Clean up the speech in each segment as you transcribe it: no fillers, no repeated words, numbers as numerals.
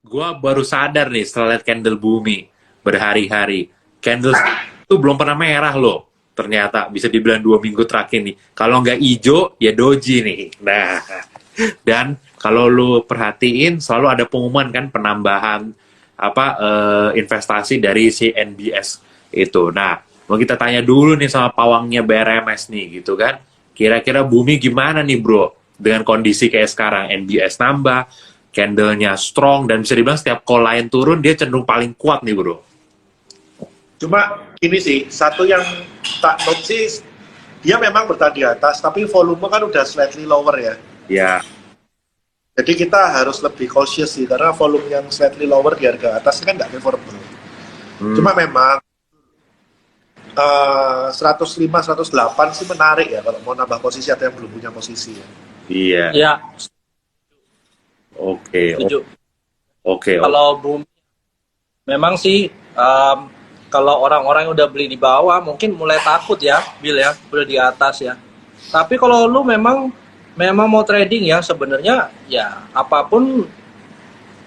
Gua baru sadar nih setelah lihat candle bumi berhari-hari. Candle itu belum pernah merah loh. Ternyata bisa dibilang 2 minggu terakhir nih. Kalau nggak hijau, ya doji nih. Nah, dan kalau lu perhatiin selalu ada pengumuman kan penambahan investasi dari si NBS itu. Nah, mau kita tanya dulu nih sama pawangnya BRMS nih gitu kan. Kira-kira bumi gimana nih bro? Dengan kondisi kayak sekarang NBS nambah, candlenya strong dan bisa dibilang setiap call lain turun dia cenderung paling kuat nih bro. Cuma ini sih, satu yang tak note sih, dia memang bertahan di atas, tapi volume kan udah slightly lower ya. Ya, Jadi kita harus lebih cautious sih, karena volume yang slightly lower di harga atas kan nggak favorable. hmm, Cuma memang 105, 108 sih menarik ya kalau mau nambah posisi atau yang belum punya posisi ya. iya, Ya, oke, setuju. oke, oke. Kalau bumi, memang sih kalau orang-orang yang udah beli di bawah mungkin mulai takut ya, Bill ya, udah di atas ya. Tapi kalau lu memang mau trading ya sebenarnya ya apapun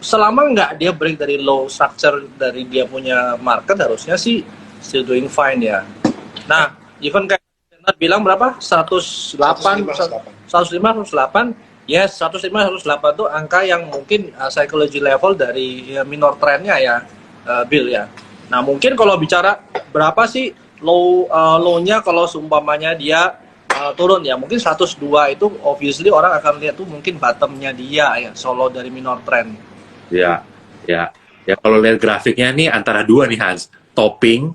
selama nggak dia break dari low structure dari dia punya market harusnya sih still doing fine ya. Nah, even kayak Bernard bilang berapa? 108, 105, 108. Yes, 105, 108 itu angka yang mungkin psychology level dari minor trendnya ya, Bill ya. Nah, mungkin kalau bicara berapa sih low-nya kalau seumpamanya dia turun ya, mungkin 102 itu obviously orang akan lihat tuh mungkin bottomnya dia ya, solo dari minor trend. Ya, ya, ya kalau lihat grafiknya nih antara dua nih Hans, topping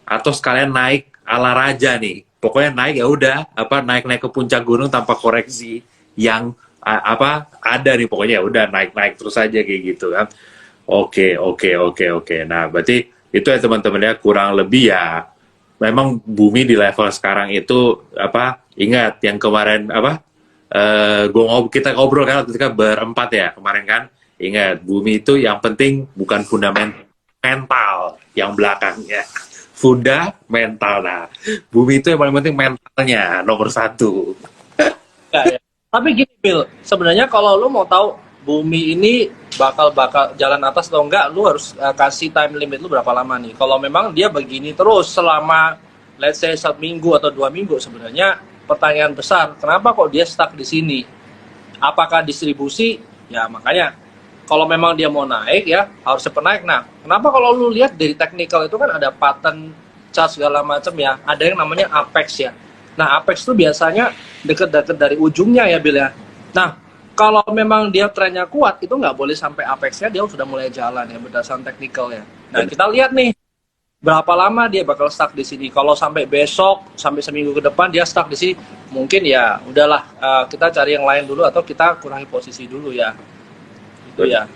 atau sekalian naik ala raja nih. Pokoknya naik ya udah, naik-naik ke puncak gunung tanpa koreksi yang ada nih pokoknya ya udah naik-naik terus aja kayak gitu kan. Oke, oke, oke, oke. Nah, berarti itu ya teman-teman ya kurang lebih ya memang bumi di level sekarang itu ingat yang kemarin kita ngobrol kan ketika berempat ya kemarin kan. Ingat, bumi itu yang penting bukan fundamental yang belakangnya. Fundamental. Nah, bumi itu yang paling penting mentalnya, nomor satu. Ya, ya. Tapi gini Bill, sebenarnya kalau lu mau tahu bumi ini bakal jalan atas atau enggak, lu harus kasih time limit lu berapa lama nih. Kalau memang dia begini terus selama let's say 1 minggu atau 2 minggu, sebenarnya pertanyaan besar, kenapa kok dia stuck di sini? Apakah distribusi? Ya makanya kalau memang dia mau naik ya harus cepat naik. Nah, kenapa kalau lu lihat dari technical itu kan ada pattern chart segala macam ya, ada yang namanya apex ya. Nah, apex itu biasanya deket-deket dari ujungnya ya, Bill ya. Nah, kalau memang dia trennya kuat, itu nggak boleh sampai apexnya dia sudah mulai jalan ya, berdasarkan technical ya. Nah, kita lihat nih, berapa lama dia bakal stuck di sini. Kalau sampai besok, sampai seminggu ke depan dia stuck di sini, mungkin ya udahlah, kita cari yang lain dulu atau kita kurangi posisi dulu ya. Itu ya.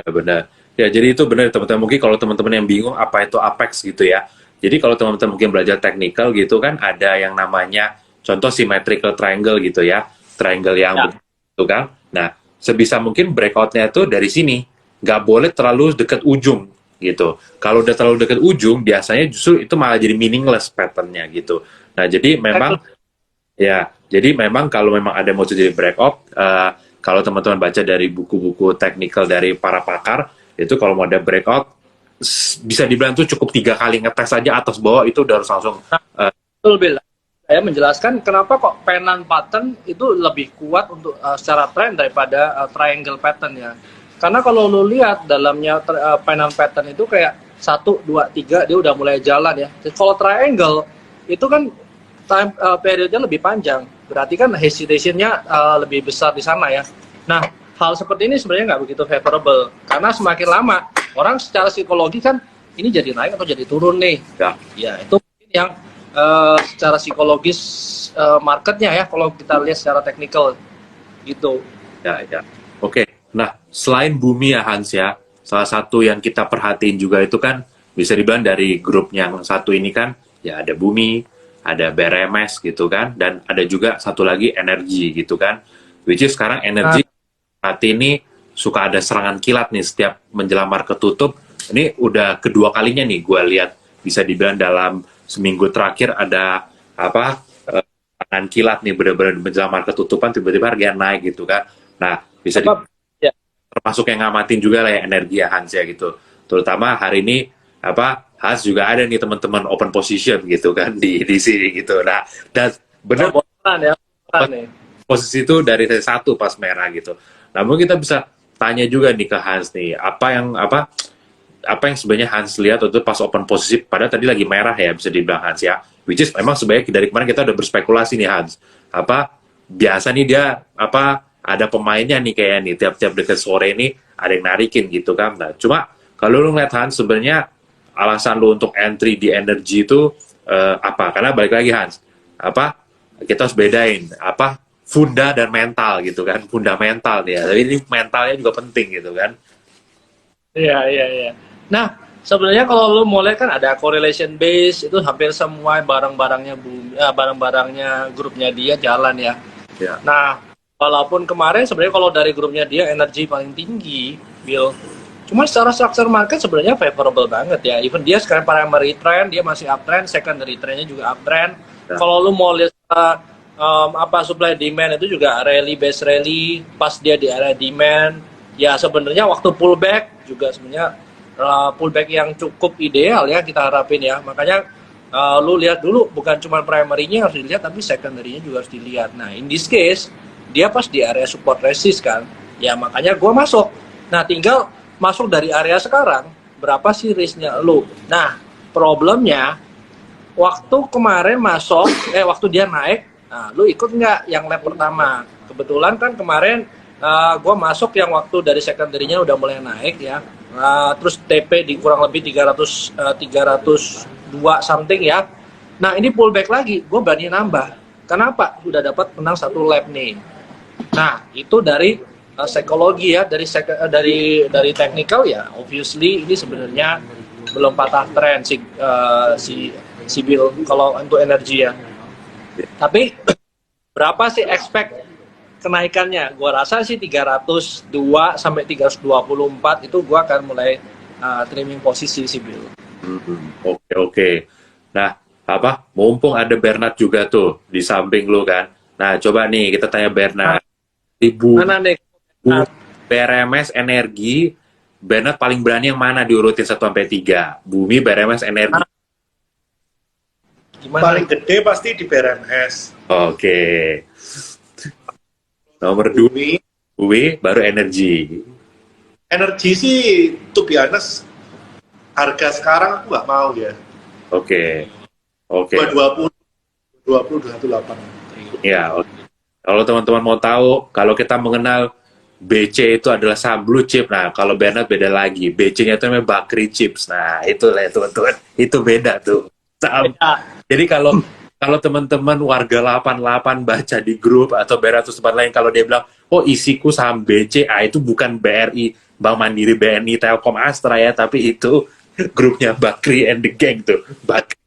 Benar. Ya, jadi itu benar teman-teman. Mungkin kalau teman-teman yang bingung apa itu apex gitu ya. Jadi kalau teman-teman mungkin belajar technical gitu kan ada yang namanya contoh symmetrical triangle gitu ya. Triangle yang Ya. begitu kan. Nah, sebisa mungkin breakoutnya itu dari sini. Nggak boleh terlalu dekat ujung gitu. Kalau udah terlalu dekat ujung, biasanya justru itu malah jadi meaningless patternnya gitu. Nah, jadi memang ya, jadi memang kalau memang ada mau jadi breakout, kalau teman-teman baca dari buku-buku technical dari para pakar, itu kalau mau ada breakout, bisa dibilang tuh cukup 3 kali ngetes saja atas bawah itu udah harus langsung. Betul, Bill. Saya menjelaskan kenapa kok pennant pattern itu lebih kuat untuk secara trend daripada triangle pattern ya. Karena kalau lu lihat dalamnya pennant pattern itu kayak 1, 2, 3 dia udah mulai jalan ya. Jadi kalau triangle itu kan time periodnya lebih panjang. Berarti kan hesitationnya lebih besar di sana ya. Nah, hal seperti ini sebenarnya nggak begitu favorable karena semakin lama orang secara psikologi kan ini jadi naik atau jadi turun nih. Ya, Ya, itu mungkin yang secara psikologis marketnya ya kalau kita lihat secara teknikal gitu. ya, ya. Oke. Nah, selain bumi ya Hans ya, salah satu yang kita perhatiin juga itu kan bisa dibilang dari grup yang satu ini kan, ya ada bumi, ada BRMS gitu kan, dan ada juga satu lagi energi gitu kan. Which is sekarang energi saat ini suka ada serangan kilat nih setiap menjelang market tutup. Ini udah kedua kalinya nih gue lihat bisa dibilang dalam seminggu terakhir ada serangan kilat nih benar-benar menjelang market tutupan tiba-tiba harga naik gitu kan. Nah, bisa di Apa? Ya. termasuk yang ngamatin juga lah ya energi ya Hans ya gitu. Terutama hari ini Hans juga ada nih teman-teman open position gitu kan di sini gitu. Nah, dan bener Bosan ya, bosan nih. posisi itu dari satu pas merah gitu. Namun kita bisa tanya juga nih ke Hans nih, apa yang sebenarnya Hans lihat waktu pas open posisi pada tadi lagi merah ya bisa dibilang Hans ya. Which is memang sebenarnya dari kemarin kita udah berspekulasi nih Hans. Biasa nih dia ada pemainnya nih kayak nih tiap-tiap deket sore ini ada yang narikin gitu kan. Nah, cuma kalau lu ngeliat Hans sebenarnya alasan lu untuk entry di energy itu apa? Karena balik lagi Hans, kita harus bedain funda dan mental gitu kan. Fundamental ya. Tapi ini mentalnya juga penting gitu kan. Iya. Nah, sebenarnya kalau lu mau lihat kan ada correlation base, itu hampir semua barang-barangnya grupnya dia jalan ya. Ya. Nah, walaupun kemarin sebenarnya kalau dari grupnya dia energi paling tinggi, Bill. Cuma secara structure market sebenarnya favorable banget ya. Even dia sekarang primary trend, dia masih uptrend, secondary trendnya juga uptrend. Ya. Kalau lu mau lihat supply demand itu juga base rally, pas dia di area demand, ya sebenarnya waktu pullback juga sebenarnya pullback yang cukup ideal ya kita harapin ya. Makanya lu lihat dulu bukan cuma primary-nya harus dilihat tapi secondary-nya juga harus dilihat. Nah, in this case dia pas di area support resist kan. Ya makanya gua masuk. Nah, tinggal masuk dari area sekarang berapa sih risk-nya lu. Nah, problemnya waktu kemarin waktu dia naik, nah lu ikut nggak yang lap pertama? Kebetulan kan kemarin gue masuk yang waktu dari secondary-nya udah mulai naik ya, terus TP di kurang lebih 302 something ya. Nah ini pullback lagi, gue berani nambah. Kenapa? Udah dapat menang satu lap nih. Nah itu dari psikologi ya, dari technical ya. Obviously ini sebenarnya belum patah tren si Bill kalau untuk energi ya. Tapi berapa sih expect kenaikannya? Gua rasa sih 302 sampai 324 itu gua akan mulai trimming posisi si Bill. Oke. Nah, mumpung ada Bernard juga tuh di samping lu kan. Nah, coba nih kita tanya Bernard. Mana nih? BRMS energi, Bernard paling berani yang mana diurutin 1 sampai 3? Bumi, BRMS energi. Gimana? Paling gede pasti di BRMS. Oke. Nomor 2, bumi, baru energi. Energi sih, to be honest, harga sekarang aku nggak mau ya. Oke. 220, 218. Ya, oke. Kalau teman-teman mau tahu, kalau kita mengenal BC itu adalah saham blue chip. Nah, kalau Bernard beda lagi. BC-nya itu namanya Bakri Chips. Nah, itulah ya teman-teman. Itu beda tuh. Saham. Jadi kalau teman-teman warga 88 baca di grup atau Bernard atau tempat lain, kalau dia bilang, oh isiku saham BC, itu bukan BRI, Bank Mandiri, BNI, Telkom, Astra ya, tapi itu grupnya Bakri and the Gang tuh. Bakri.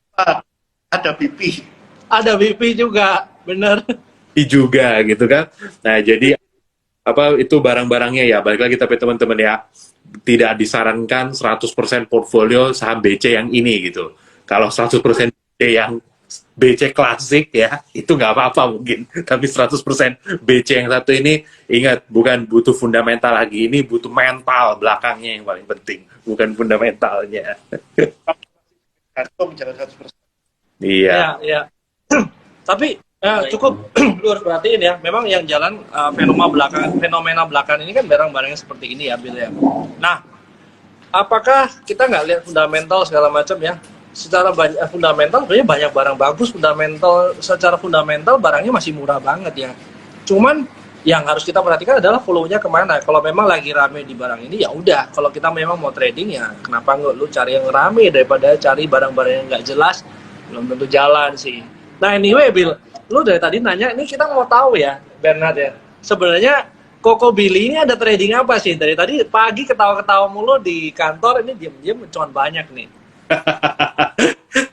Ada BP. Ada BP juga, bener. Juga gitu kan. Nah, jadi itu barang-barangnya ya, balik lagi tapi teman-teman ya, tidak disarankan 100% portfolio saham BC yang ini gitu. Kalau 100% BC yang BC klasik ya, itu nggak apa-apa mungkin. Tapi 100% BC yang satu ini, ingat, bukan butuh fundamental lagi, ini butuh mental belakangnya yang paling penting, bukan fundamentalnya. Jangan 100%. Iya. Ya. Tapi cukup lu harus perhatiin ya. Memang yang jalan fenomena belakangan ini kan barang-barangnya seperti ini ya, Bill ya. Nah, apakah kita nggak lihat fundamental segala macam ya? Secara fundamental sebenarnya banyak barang bagus, secara fundamental barangnya masih murah banget ya. Cuman yang harus kita perhatikan adalah follow-nya kemana. Kalau memang lagi rame di barang ini ya udah. Kalau kita memang mau trading ya kenapa nggak lu cari yang rame daripada cari barang-barang yang nggak jelas, belum tentu jalan sih. Nah anyway Bill, lu dari tadi nanya, ini kita mau tahu ya Bernard ya, sebenarnya Koko Billy ini ada trading apa sih? Dari tadi pagi ketawa-ketawa mulu di kantor, ini diem-diem cuan banyak nih.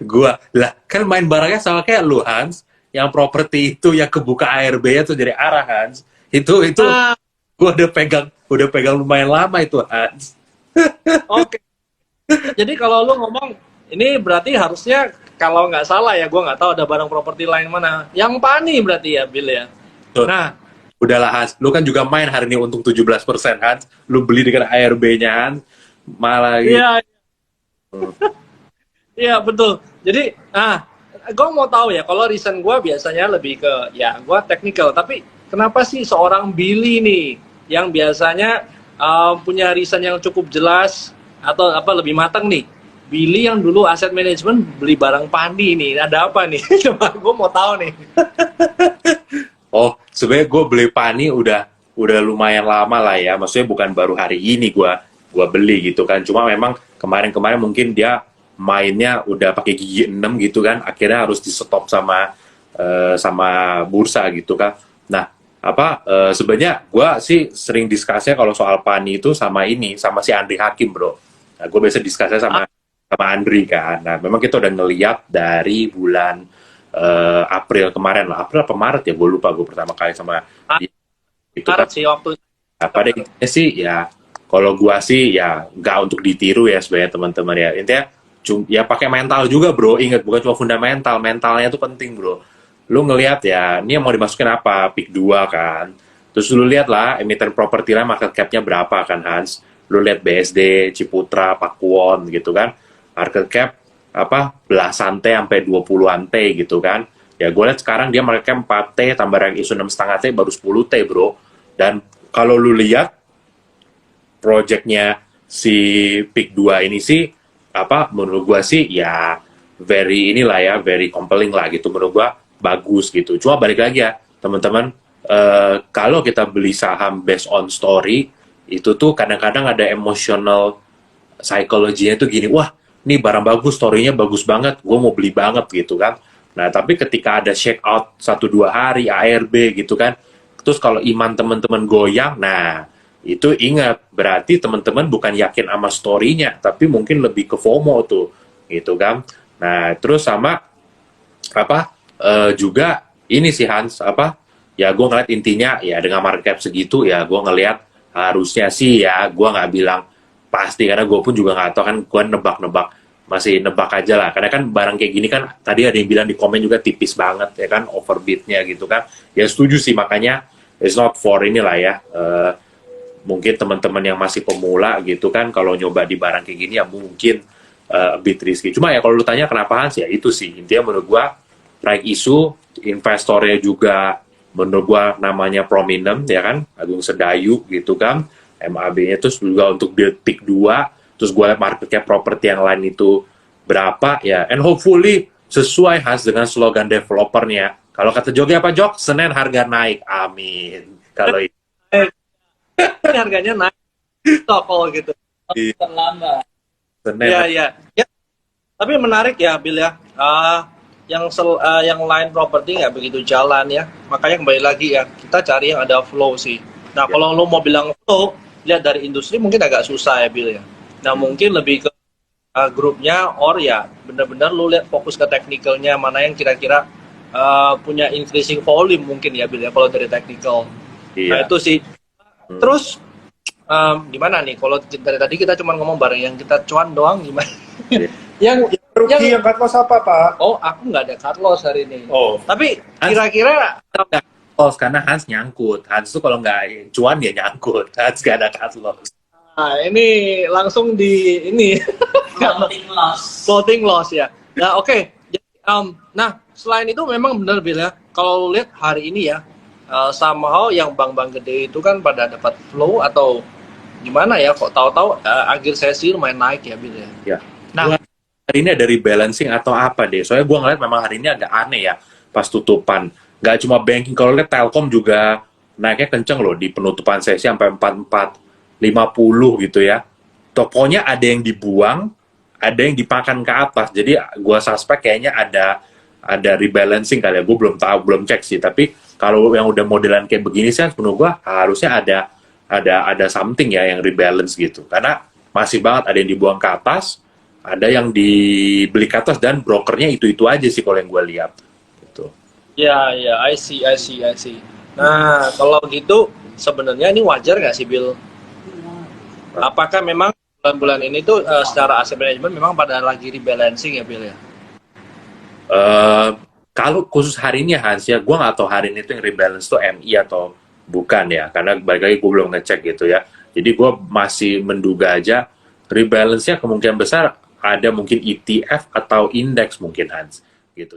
Gua lah kan main barangnya sama kayak lu Hans, yang properti itu yang kebuka ARB-nya tuh dari arah Hans. Itu gua udah pegang lumayan lama itu Hans. Oke. Jadi kalau lu ngomong ini berarti harusnya kalau nggak salah ya, gue nggak tahu ada barang properti lain mana. Yang Pani berarti ya, Bill ya. Betul. Nah, udahlah Hans, lu kan juga main hari ini untung 17% Hans, lu beli dengan ARB-nya Hans, malah gitu. Iya, iya betul. Jadi, gue mau tahu ya, kalau reason gue biasanya lebih ke, ya gue technical, tapi kenapa sih seorang Billy nih, yang biasanya punya reason yang cukup jelas, atau apa lebih matang nih, Billy yang dulu aset management beli barang Pandi nih, ada apa nih? Coba gue mau tahu nih. Oh, sebenarnya gue beli Pani udah lumayan lama lah ya. Maksudnya bukan baru hari ini gua beli gitu kan. Cuma memang kemarin-kemarin mungkin dia mainnya udah pakai gigi 6 gitu kan. Akhirnya harus di stop sama bursa gitu kan. Nah, sebenarnya gua sih sering diskusinya kalau soal Pani itu sama si Andri Hakim, Bro. Nah, gue biasa diskusinya sama Andri kan. Nah, memang kita udah ngeliat dari bulan April kemarin lah, April apa Maret ya, gue lupa, gue pertama kali sama dia itu kan. Maret sih waktu. Pada intinya sih ya, kalau gua sih ya nggak untuk ditiru ya sebenarnya teman-teman ya, intinya ya pakai mental juga bro, ingat bukan cuma fundamental, mentalnya itu penting bro. Lu ngelihat ya, ini yang mau dimasukin apa, pick 2 kan, terus lu lihat lah emiten properti lah market cap-nya berapa kan Hans, lu lihat BSD, Ciputra, Pakuwon gitu kan, market cap belasan T sampai 20-an T gitu kan. Ya gue lihat sekarang dia market cap 4 T tambah rank isu 6,5 T baru 10 T bro. Dan kalau lu lihat projectnya si Pick 2 ini sih menurut gue sih ya very compelling lah gitu, menurut gue bagus gitu. Cuma balik lagi ya teman-teman, kalau kita beli saham based on story itu tuh kadang-kadang ada emotional psychology-nya tuh gini, wah ini barang bagus, story-nya bagus banget, gue mau beli banget gitu kan. Nah, tapi ketika ada shake out 1-2 hari, ARB gitu kan, terus kalau iman teman-teman goyang, nah, itu ingat, berarti teman-teman bukan yakin sama story-nya, tapi mungkin lebih ke FOMO tuh, gitu kan. Nah, terus sama, juga ini sih Hans, ya gue ngeliat intinya, ya dengan market cap segitu, ya gue ngeliat harusnya sih ya, gue nggak bilang pasti, karena gue pun juga nggak tahu kan, gue masih nebak aja lah, karena kan barang kayak gini kan tadi ada yang bilang di komen juga tipis banget ya kan, overbidnya gitu kan, ya setuju sih, makanya it's not for inilah ya, mungkin teman-teman yang masih pemula gitu kan, kalau nyoba di barang kayak gini ya mungkin a bit risky. Cuma ya kalau lu tanya kenapa Hans, ya itu sih intinya menurut gue, right isu, investornya juga menurut gue namanya prominent ya kan, Agung Sedayu gitu kan, MAB-nya terus juga untuk build pick 2, terus gue lihat market cap properti yang lain itu berapa ya, and hopefully sesuai Hans dengan slogan developernya. Kalau kata Jogi apa Jok? Senin harga naik, amin. Kalau itu Harganya naik, toko gitu. Terlambat. Senin. Iya. Ya. Tapi menarik ya, Bill ya. Yang lain properti nggak begitu jalan ya. Makanya kembali lagi ya, kita cari yang ada flow sih. Nah, kalau lo mau bilang flow, lihat dari industri mungkin agak susah ya, Bill ya. Nah, mungkin lebih ke grupnya, or ya benar-benar lo lihat fokus ke teknikalnya, mana yang kira-kira punya increasing volume mungkin ya, Bill ya, kalau dari technical. Iya. Nah, itu sih. Terus, gimana nih, kalau dari tadi kita cuma ngomong bareng yang kita cuan doang, gimana? Iya. Rugi yang cut loss apa, Pak? Oh, aku nggak ada cut loss hari ini. Oh. Tapi kira-kira loss karena Hans nyangkut. Hans tuh kalau nggak cuan ya nyangkut. Hans nggak ada cut loss. nah, ini langsung di ini floating loss ya. Nah, oke. Jadi, nah, selain itu memang benar Bill ya. Kalau lihat hari ini ya, somehow yang bank-bank gede itu kan pada dapat flow atau gimana ya? Kok tahu-tahu akhir sesi lumayan naik ya Bill ya. Ya. Nah, Hari ini ada rebalancing atau apa deh? Soalnya gue ngeliat memang hari ini agak aneh ya pas tutupan. Gak cuma banking, kalau lihat Telkom juga naiknya kenceng loh di penutupan sesi sampai 44.50 gitu ya. Pokoknya ada yang dibuang, ada yang dipakan ke atas. Jadi gue suspek kayaknya ada rebalancing kali ya. Gue belum tahu, belum cek sih. Tapi kalau yang udah modelan kayak begini sih, menurut gue harusnya ada something ya yang rebalance gitu. Karena masih banget ada yang dibuang ke atas, ada yang dibeli ke atas, dan brokernya itu aja sih kalau yang gue lihat gitu. ya, I see. Nah, kalau gitu sebenarnya ini wajar nggak sih Bill? Apakah memang bulan-bulan ini tuh secara aset manajemen memang pada lagi rebalancing ya Bill ya? Kalau khusus hari ini Hans ya, gue nggak tahu hari ini tuh yang rebalance tuh MI atau bukan ya, karena balik lagi gue belum ngecek gitu ya. Jadi gue masih menduga aja rebalance-nya kemungkinan besar ada mungkin ETF atau indeks mungkin Hans gitu.